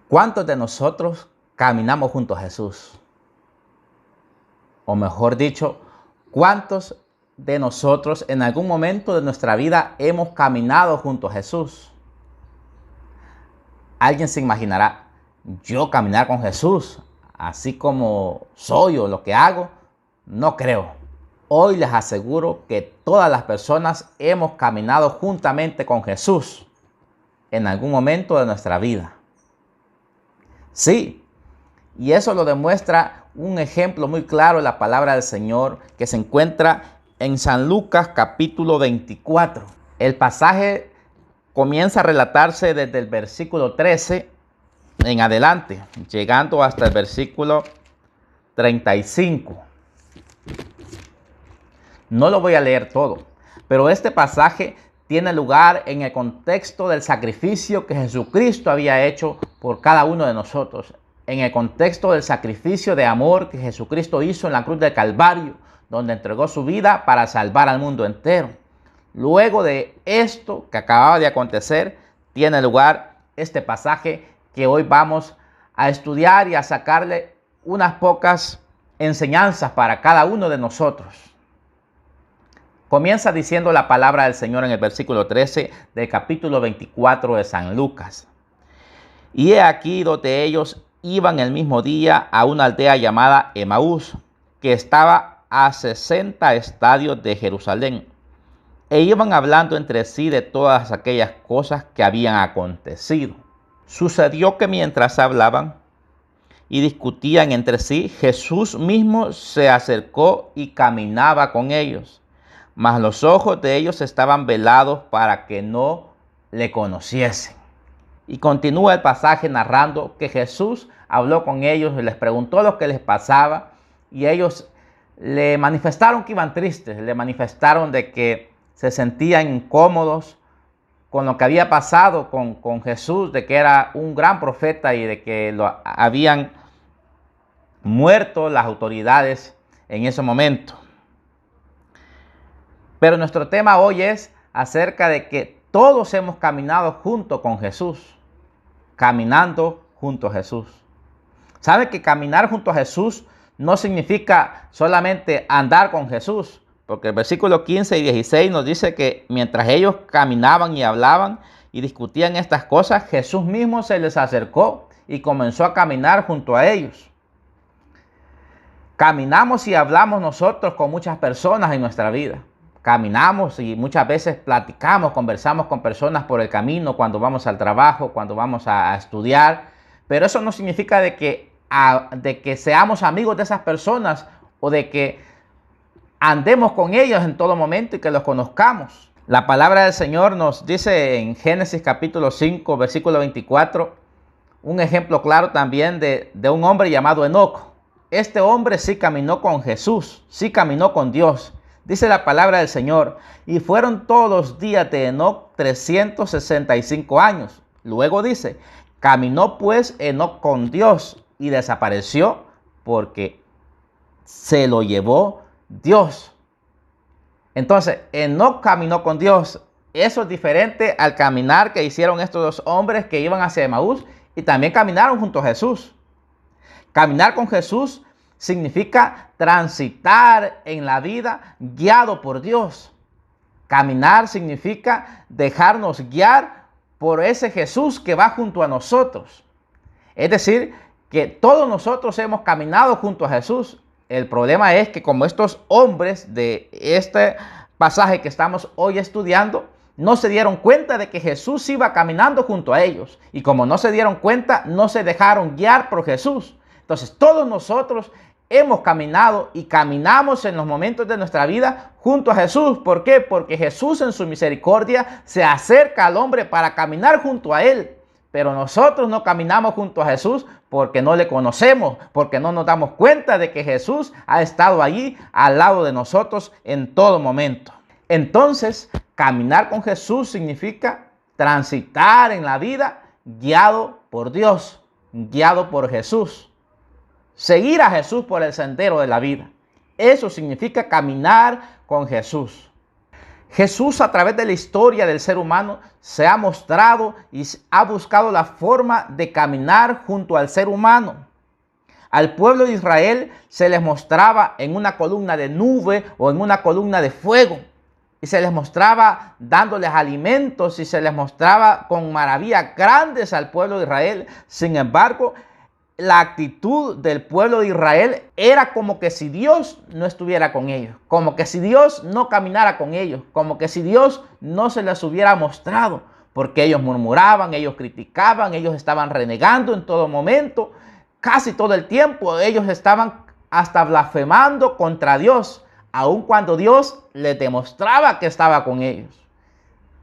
¿Cuántos de nosotros caminamos junto a Jesús? O mejor dicho, ¿cuántos de nosotros en algún momento de nuestra vida hemos caminado junto a Jesús? Alguien se imaginará, yo caminar con Jesús, así como soy o lo que hago, no creo. Hoy les aseguro que todas las personas hemos caminado juntamente con Jesús en algún momento de nuestra vida. Sí, y eso lo demuestra un ejemplo muy claro en la palabra del Señor que se encuentra en San Lucas capítulo 24. El pasaje comienza a relatarse desde el versículo 13 en adelante, llegando hasta el versículo 35. No lo voy a leer todo, pero este pasaje tiene lugar en el contexto del sacrificio que Jesucristo había hecho por cada uno de nosotros, en el contexto del sacrificio de amor que Jesucristo hizo en la cruz del Calvario, donde entregó su vida para salvar al mundo entero. Luego de esto que acababa de acontecer, tiene lugar este pasaje que hoy vamos a estudiar y a sacarle unas pocas enseñanzas para cada uno de nosotros. Comienza diciendo la palabra del Señor en el versículo 13 del capítulo 24 de San Lucas. Y he aquí dos de ellos iban el mismo día a una aldea llamada Emaús, que estaba a 60 estadios de Jerusalén, e iban hablando entre sí de todas aquellas cosas que habían acontecido. Sucedió que mientras hablaban y discutían entre sí, Jesús mismo se acercó y caminaba con ellos. Mas los ojos de ellos estaban velados para que no le conociesen. Y continúa el pasaje narrando que Jesús habló con ellos y les preguntó lo que les pasaba. Y ellos le manifestaron que iban tristes, le manifestaron de que se sentían incómodos con lo que había pasado con Jesús, de que era un gran profeta y de que lo habían muerto las autoridades en ese momento. Pero nuestro tema hoy es acerca de que todos hemos caminado junto con Jesús. Caminando junto a Jesús. ¿Sabe que caminar junto a Jesús no significa solamente andar con Jesús? Porque el versículo 15 y 16 nos dice que mientras ellos caminaban y hablaban y discutían estas cosas, Jesús mismo se les acercó y comenzó a caminar junto a ellos. Caminamos y hablamos nosotros con muchas personas en nuestra vida. Caminamos y muchas veces platicamos, conversamos con personas por el camino, cuando vamos al trabajo, cuando vamos a estudiar. Pero eso no significa de que seamos amigos de esas personas o de que andemos con ellos en todo momento y que los conozcamos. La palabra del Señor nos dice en Génesis capítulo 5, versículo 24, un ejemplo claro también de un hombre llamado Enoc. Este hombre sí caminó con Jesús, sí caminó con Dios. Dice la palabra del Señor, y fueron todos los días de Enoc 365 años. Luego dice, caminó pues Enoc con Dios y desapareció porque se lo llevó Dios. Entonces, Enoc caminó con Dios. Eso es diferente al caminar que hicieron estos dos hombres que iban hacia Emaús y también caminaron junto a Jesús. Caminar con Jesús significa transitar en la vida guiado por Dios. Caminar significa dejarnos guiar por ese Jesús que va junto a nosotros. Es decir, que todos nosotros hemos caminado junto a Jesús. El problema es que como estos hombres de este pasaje que estamos hoy estudiando, no se dieron cuenta de que Jesús iba caminando junto a ellos. Y como no se dieron cuenta, no se dejaron guiar por Jesús. Entonces todos nosotros hemos caminado y caminamos en los momentos de nuestra vida junto a Jesús. ¿Por qué? Porque Jesús en su misericordia se acerca al hombre para caminar junto a él. Pero nosotros no caminamos junto a Jesús porque no le conocemos, porque no nos damos cuenta de que Jesús ha estado allí al lado de nosotros en todo momento. Entonces, caminar con Jesús significa transitar en la vida guiado por Dios, guiado por Jesús. Seguir a Jesús por el sendero de la vida. Eso significa caminar con Jesús. Jesús, a través de la historia del ser humano, se ha mostrado y ha buscado la forma de caminar junto al ser humano. Al pueblo de Israel se les mostraba en una columna de nube o en una columna de fuego. Y se les mostraba dándoles alimentos y se les mostraba con maravillas grandes al pueblo de Israel. Sin embargo, la actitud del pueblo de Israel era como que si Dios no estuviera con ellos, como que si Dios no caminara con ellos, como que si Dios no se les hubiera mostrado, porque ellos murmuraban, ellos criticaban, ellos estaban renegando en todo momento, casi todo el tiempo ellos estaban hasta blasfemando contra Dios, aun cuando Dios les demostraba que estaba con ellos.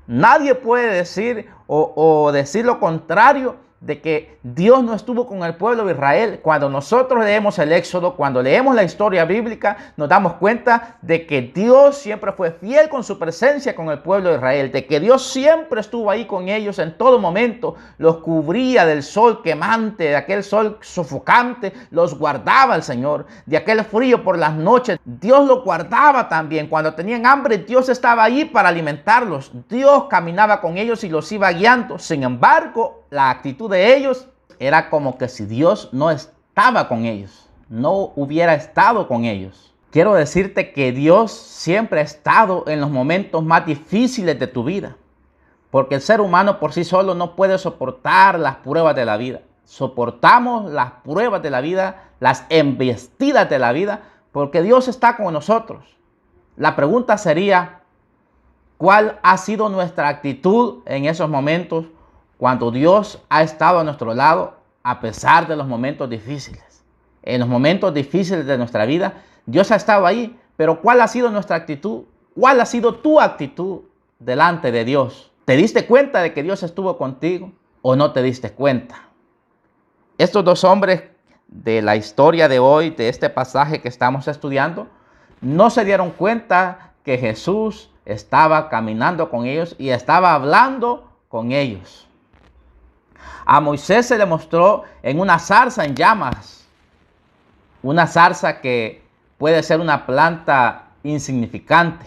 Nadie puede decir o decir lo contrario de que Dios no estuvo con el pueblo de Israel. Cuando nosotros leemos el Éxodo, cuando leemos la historia bíblica, nos damos cuenta de que Dios siempre fue fiel con su presencia con el pueblo de Israel, de que Dios siempre estuvo ahí con ellos en todo momento, los cubría del sol quemante, de aquel sol sofocante, los guardaba el Señor, de aquel frío por las noches, Dios los guardaba también. Cuando tenían hambre, Dios estaba ahí para alimentarlos, Dios caminaba con ellos y los iba guiando. Sin embargo, la actitud de ellos era como que si Dios no estaba con ellos, no hubiera estado con ellos. Quiero decirte que Dios siempre ha estado en los momentos más difíciles de tu vida, porque el ser humano por sí solo no puede soportar las pruebas de la vida. Soportamos las pruebas de la vida, las embestidas de la vida, porque Dios está con nosotros. La pregunta sería, ¿cuál ha sido nuestra actitud en esos momentos cuando Dios ha estado a nuestro lado a pesar de los momentos difíciles? En los momentos difíciles de nuestra vida, Dios ha estado ahí, pero ¿cuál ha sido nuestra actitud? ¿Cuál ha sido tu actitud delante de Dios? ¿Te diste cuenta de que Dios estuvo contigo o no te diste cuenta? Estos dos hombres de la historia de hoy, de este pasaje que estamos estudiando, no se dieron cuenta que Jesús estaba caminando con ellos y estaba hablando con ellos. A Moisés se le mostró en una zarza en llamas, una zarza que puede ser una planta insignificante.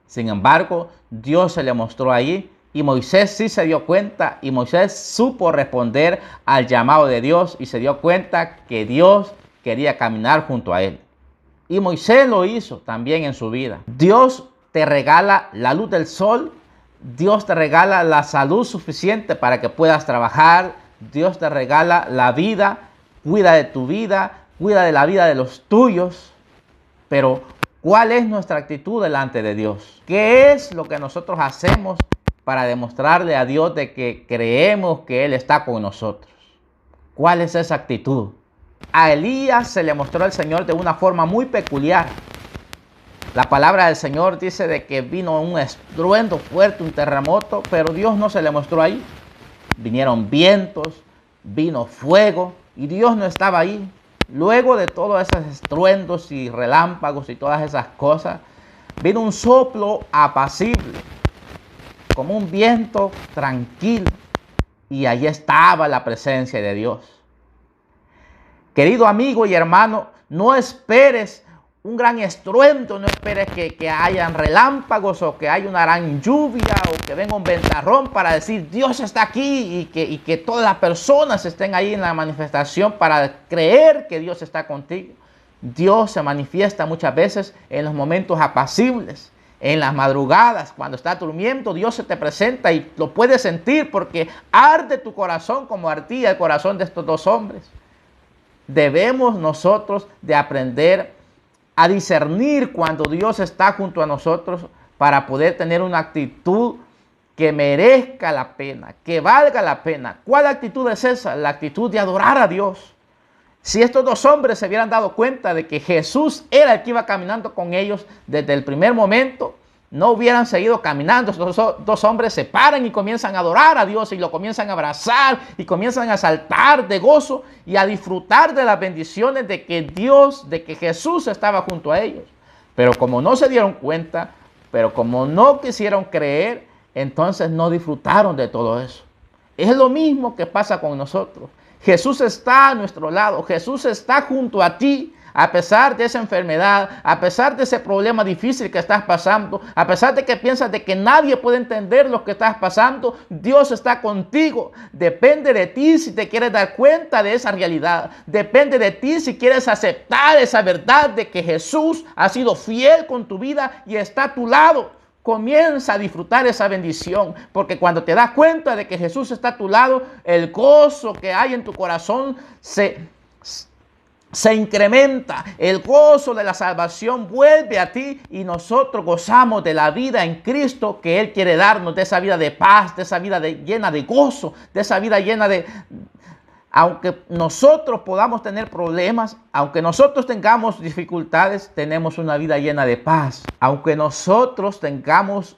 Sin embargo, Dios se le mostró ahí y Moisés sí se dio cuenta y Moisés supo responder al llamado de Dios y se dio cuenta que Dios quería caminar junto a él. Y Moisés lo hizo también en su vida. Dios te regala la luz del sol, Dios te regala la salud suficiente para que puedas trabajar, Dios te regala la vida, cuida de tu vida, cuida de la vida de los tuyos, pero ¿cuál es nuestra actitud delante de Dios? ¿Qué es lo que nosotros hacemos para demostrarle a Dios de que creemos que Él está con nosotros? ¿Cuál es esa actitud? A Elías se le mostró al Señor de una forma muy peculiar. La palabra del Señor dice de que vino un estruendo fuerte, un terremoto, pero Dios no se le mostró ahí. Vinieron vientos, vino fuego y Dios no estaba ahí. Luego de todos esos estruendos y relámpagos y todas esas cosas, vino un soplo apacible, como un viento tranquilo, y allí estaba la presencia de Dios. Querido amigo y hermano, no esperes un gran estruendo, no esperes que hayan relámpagos o que haya una gran lluvia o que venga un ventarrón para decir Dios está aquí y que todas las personas estén ahí en la manifestación para creer que Dios está contigo. Dios se manifiesta muchas veces en los momentos apacibles, en las madrugadas, cuando estás durmiendo, Dios se te presenta y lo puedes sentir porque arde tu corazón como ardía el corazón de estos dos hombres. Debemos nosotros de aprender a discernir cuando Dios está junto a nosotros para poder tener una actitud que merezca la pena, que valga la pena. ¿Cuál actitud es esa? La actitud de adorar a Dios. Si estos dos hombres se hubieran dado cuenta de que Jesús era el que iba caminando con ellos desde el primer momento, no hubieran seguido caminando. Estos dos hombres se paran y comienzan a adorar a Dios y lo comienzan a abrazar y comienzan a saltar de gozo y a disfrutar de las bendiciones de que Dios, de que Jesús estaba junto a ellos. Pero como no se dieron cuenta, pero como no quisieron creer, entonces no disfrutaron de todo eso. Es lo mismo que pasa con nosotros. Jesús está a nuestro lado, Jesús está junto a ti, a pesar de esa enfermedad, a pesar de ese problema difícil que estás pasando, a pesar de que piensas de que nadie puede entender lo que estás pasando, Dios está contigo. Depende de ti si te quieres dar cuenta de esa realidad. Depende de ti si quieres aceptar esa verdad de que Jesús ha sido fiel con tu vida y está a tu lado. Comienza a disfrutar esa bendición, porque cuando te das cuenta de que Jesús está a tu lado, el gozo que hay en tu corazón se incrementa. El gozo de la salvación vuelve a ti y nosotros gozamos de la vida en Cristo que Él quiere darnos, de esa vida de paz, de esa vida llena de gozo, de esa vida llena de... Aunque nosotros podamos tener problemas, aunque nosotros tengamos dificultades, tenemos una vida llena de paz. Aunque nosotros tengamos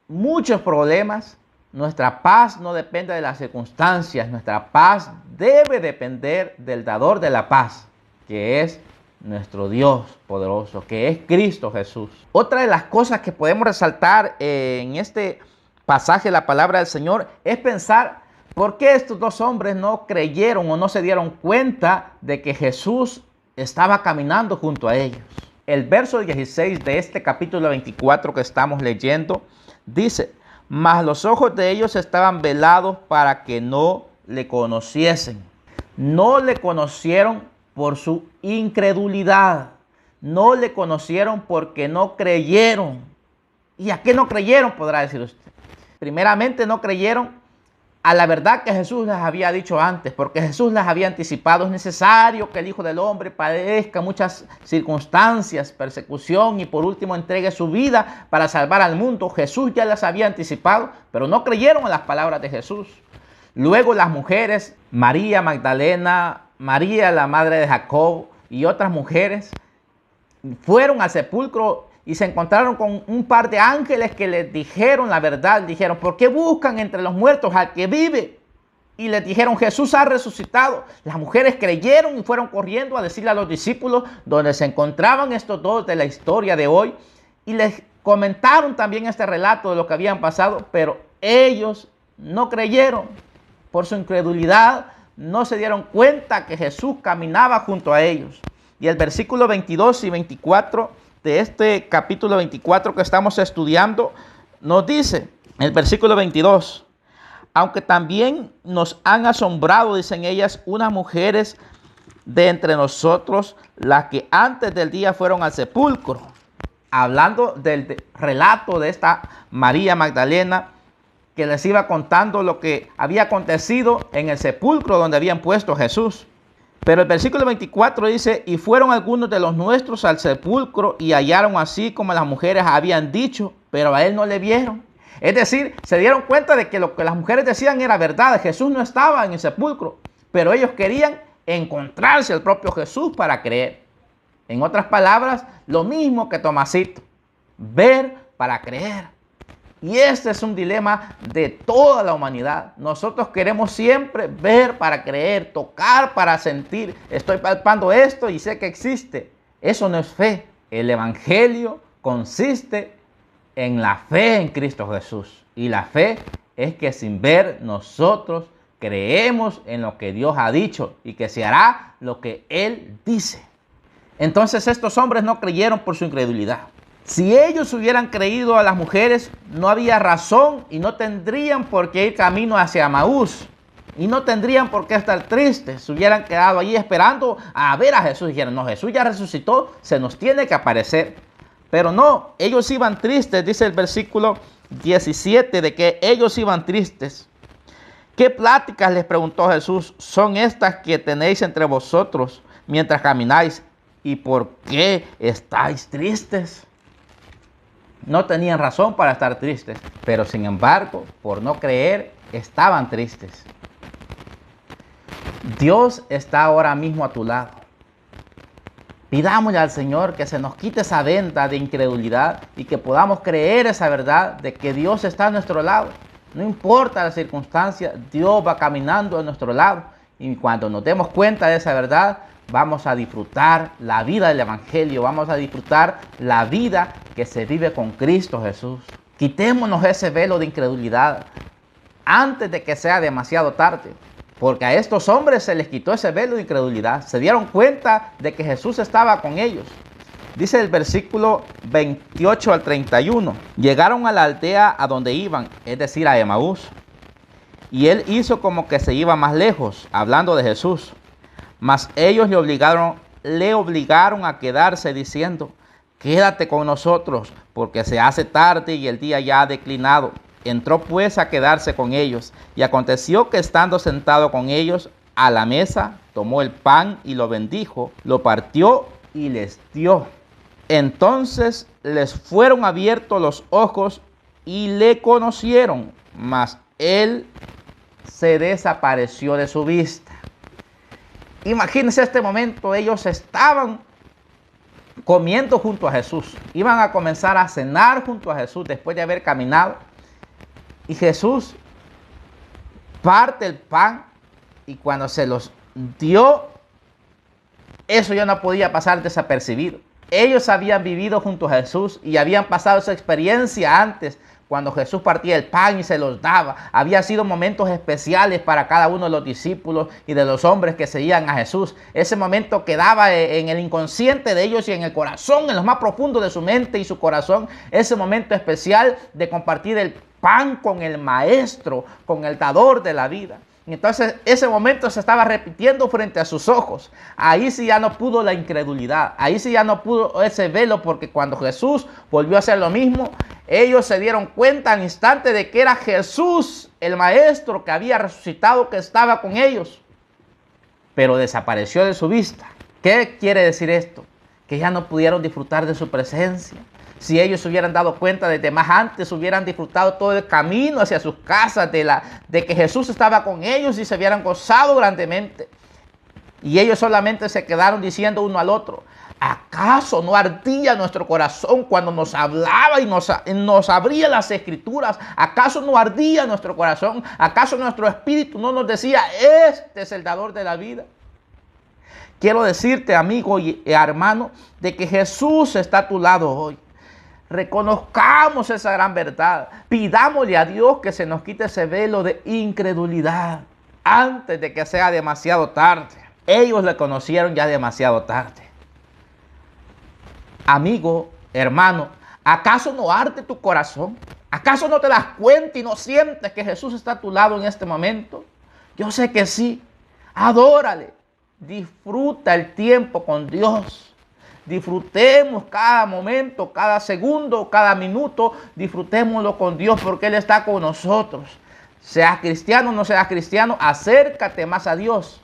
muchos problemas, nuestra paz no depende de las circunstancias. Nuestra paz debe depender del dador de la paz, que es nuestro Dios poderoso, que es Cristo Jesús. Otra de las cosas que podemos resaltar en este pasaje de la palabra del Señor es pensar ¿por qué estos dos hombres no creyeron o no se dieron cuenta de que Jesús estaba caminando junto a ellos? El verso 16 de este capítulo 24 que estamos leyendo dice: mas los ojos de ellos estaban velados para que no le conociesen. No le conocieron por su incredulidad. No le conocieron porque no creyeron. ¿Y a qué no creyeron? Podrá decir usted. Primeramente no creyeron a la verdad que Jesús les había dicho antes, porque Jesús les había anticipado: es necesario que el Hijo del Hombre padezca muchas circunstancias, persecución y por último entregue su vida para salvar al mundo. Jesús ya les había anticipado, pero no creyeron en las palabras de Jesús. Luego las mujeres, María Magdalena, María la madre de Jacob y otras mujeres, fueron al sepulcro y se encontraron con un par de ángeles que les dijeron la verdad. Dijeron: ¿por qué buscan entre los muertos al que vive? Y les dijeron: Jesús ha resucitado. Las mujeres creyeron y fueron corriendo a decirle a los discípulos donde se encontraban estos dos de la historia de hoy. Y les comentaron también este relato de lo que habían pasado, pero ellos no creyeron. Por su incredulidad no se dieron cuenta que Jesús caminaba junto a ellos. Y el versículo 22 y 24 de este capítulo 24 que estamos estudiando nos dice, el versículo 22: aunque también nos han asombrado, dicen ellas, unas mujeres de entre nosotros, las que antes del día fueron al sepulcro. Hablando del relato de esta María Magdalena, que les iba contando lo que había acontecido en el sepulcro donde habían puesto a Jesús. Pero el versículo 24 dice: y fueron algunos de los nuestros al sepulcro y hallaron así como las mujeres habían dicho, pero a él no le vieron. Es decir, se dieron cuenta de que lo que las mujeres decían era verdad. Jesús no estaba en el sepulcro, pero ellos querían encontrarse al propio Jesús para creer. En otras palabras, lo mismo que Tomasito: ver para creer. Y este es un dilema de toda la humanidad. Nosotros queremos siempre ver para creer, tocar para sentir. Estoy palpando esto y sé que existe. Eso no es fe. El evangelio consiste en la fe en Cristo Jesús. Y la fe es que sin ver nosotros creemos en lo que Dios ha dicho y que se hará lo que Él dice. Entonces estos hombres no creyeron por su incredulidad. Si ellos hubieran creído a las mujeres, no había razón y no tendrían por qué ir camino hacia Emaús. Y no tendrían por qué estar tristes. Se hubieran quedado allí esperando a ver a Jesús. Dijeron: no, Jesús ya resucitó, se nos tiene que aparecer. Pero no, ellos iban tristes, dice el versículo 17, de que ellos iban tristes. ¿Qué pláticas, les preguntó Jesús, son estas que tenéis entre vosotros mientras camináis? ¿Y por qué estáis tristes? No tenían razón para estar tristes, pero sin embargo, por no creer, estaban tristes. Dios está ahora mismo a tu lado. Pidámosle al Señor que se nos quite esa venda de incredulidad y que podamos creer esa verdad de que Dios está a nuestro lado. No importa la circunstancia, Dios va caminando a nuestro lado. Y cuando nos demos cuenta de esa verdad, vamos a disfrutar la vida del evangelio. Vamos a disfrutar la vida que se vive con Cristo Jesús. Quitémonos ese velo de incredulidad antes de que sea demasiado tarde. porque a estos hombres se les quitó ese velo de incredulidad. Se dieron cuenta de que Jesús estaba con ellos. Dice el versículo 28 al 31. Llegaron a la aldea a donde iban, es decir, a Emaús. Y él hizo como que se iba más lejos, hablando de Jesús. Mas ellos le obligaron a quedarse, diciendo: quédate con nosotros, porque se hace tarde y el día ya ha declinado. Entró pues a quedarse con ellos. Y aconteció que estando sentado con ellos a la mesa, tomó el pan y lo bendijo, lo partió y les dio. Entonces les fueron abiertos los ojos y le conocieron, mas él se desapareció de su vista. Imagínense este momento, ellos estaban comiendo junto a Jesús. Iban a comenzar a cenar junto a Jesús después de haber caminado. Y Jesús parte el pan y cuando se los dio, eso ya no podía pasar desapercibido. Ellos habían vivido junto a Jesús y habían pasado esa experiencia antes, cuando Jesús partía el pan y se los daba. Había sido momentos especiales para cada uno de los discípulos y de los hombres que seguían a Jesús. Ese momento quedaba en el inconsciente de ellos y en el corazón, en lo más profundo de su mente y su corazón. Ese momento especial de compartir el pan con el Maestro, con el dador de la vida. Entonces ese momento se estaba repitiendo frente a sus ojos. Ahí sí ya no pudo la incredulidad. Ahí sí ya no pudo ese velo, porque cuando Jesús volvió a hacer lo mismo, ellos se dieron cuenta al instante de que era Jesús, el Maestro que había resucitado, que estaba con ellos. Pero desapareció de su vista. ¿Qué quiere decir esto? Que ya no pudieron disfrutar de su presencia. Si ellos se hubieran dado cuenta desde más antes, hubieran disfrutado todo el camino hacia sus casas de que Jesús estaba con ellos y se hubieran gozado grandemente. Y ellos solamente se quedaron diciendo uno al otro: ¿acaso no ardía nuestro corazón cuando nos hablaba y nos abría las escrituras? ¿Acaso no ardía nuestro corazón? ¿Acaso nuestro espíritu no nos decía: este es el dador de la vida? Quiero decirte, amigo y hermano, de que Jesús está a tu lado hoy. Reconozcamos esa gran verdad. Pidámosle a Dios que se nos quite ese velo de incredulidad antes de que sea demasiado tarde. Ellos le conocieron ya demasiado tarde. Amigo, hermano, ¿acaso no arde tu corazón? ¿Acaso no te das cuenta y no sientes que Jesús está a tu lado en este momento? Yo sé que sí. Adórale. Disfruta el tiempo con Dios. Disfrutemos cada momento, cada segundo, cada minuto. Disfrutémoslo con Dios, porque Él está con nosotros. Seas cristiano o no seas cristiano, acércate más a Dios,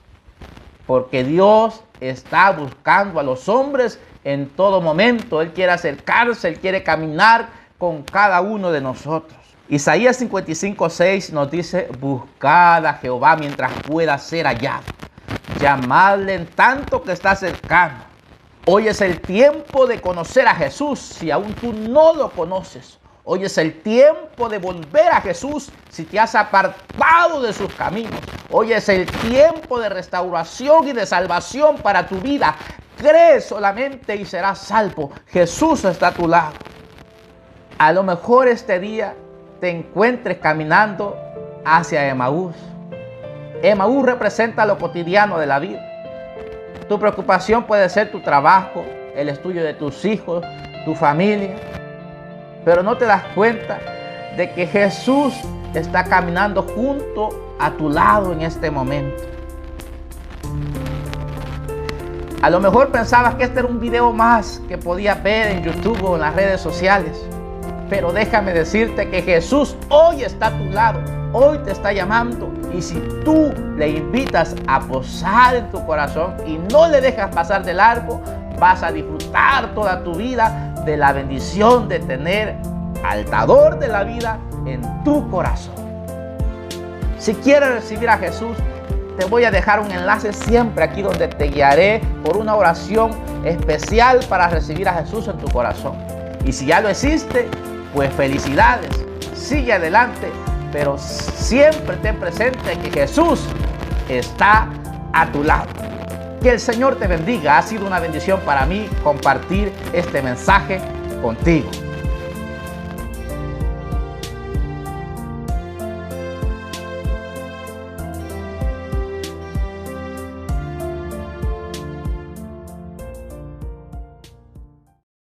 porque Dios está buscando a los hombres en todo momento. Él quiere acercarse, Él quiere caminar con cada uno de nosotros. Isaías 55:6 nos dice: buscad a Jehová mientras pueda ser hallado. Llamadle en tanto que está cercano. Hoy es el tiempo de conocer a Jesús si aún tú no lo conoces. Hoy es el tiempo de volver a Jesús si te has apartado de sus caminos. Hoy es el tiempo de restauración y de salvación para tu vida. Cree solamente y serás salvo. Jesús está a tu lado. A lo mejor este día te encuentres caminando hacia Emaús. Emaús representa lo cotidiano de la vida. Tu preocupación puede ser tu trabajo, el estudio de tus hijos, tu familia. Pero no te das cuenta de que Jesús está caminando junto a tu lado en este momento. A lo mejor pensabas que este era un video más que podías ver en YouTube o en las redes sociales. Pero déjame decirte que Jesús hoy está a tu lado. Hoy te está llamando. Y si tú le invitas a posar en tu corazón y no le dejas pasar de largo, vas a disfrutar toda tu vida de la bendición de tener al dador de la vida en tu corazón. Si quieres recibir a Jesús, te voy a dejar un enlace siempre aquí donde te guiaré por una oración especial para recibir a Jesús en tu corazón. Y si ya lo hiciste, pues felicidades. Sigue adelante, pero siempre ten presente que Jesús está a tu lado. Que el Señor te bendiga. Ha sido una bendición para mí compartir este mensaje contigo.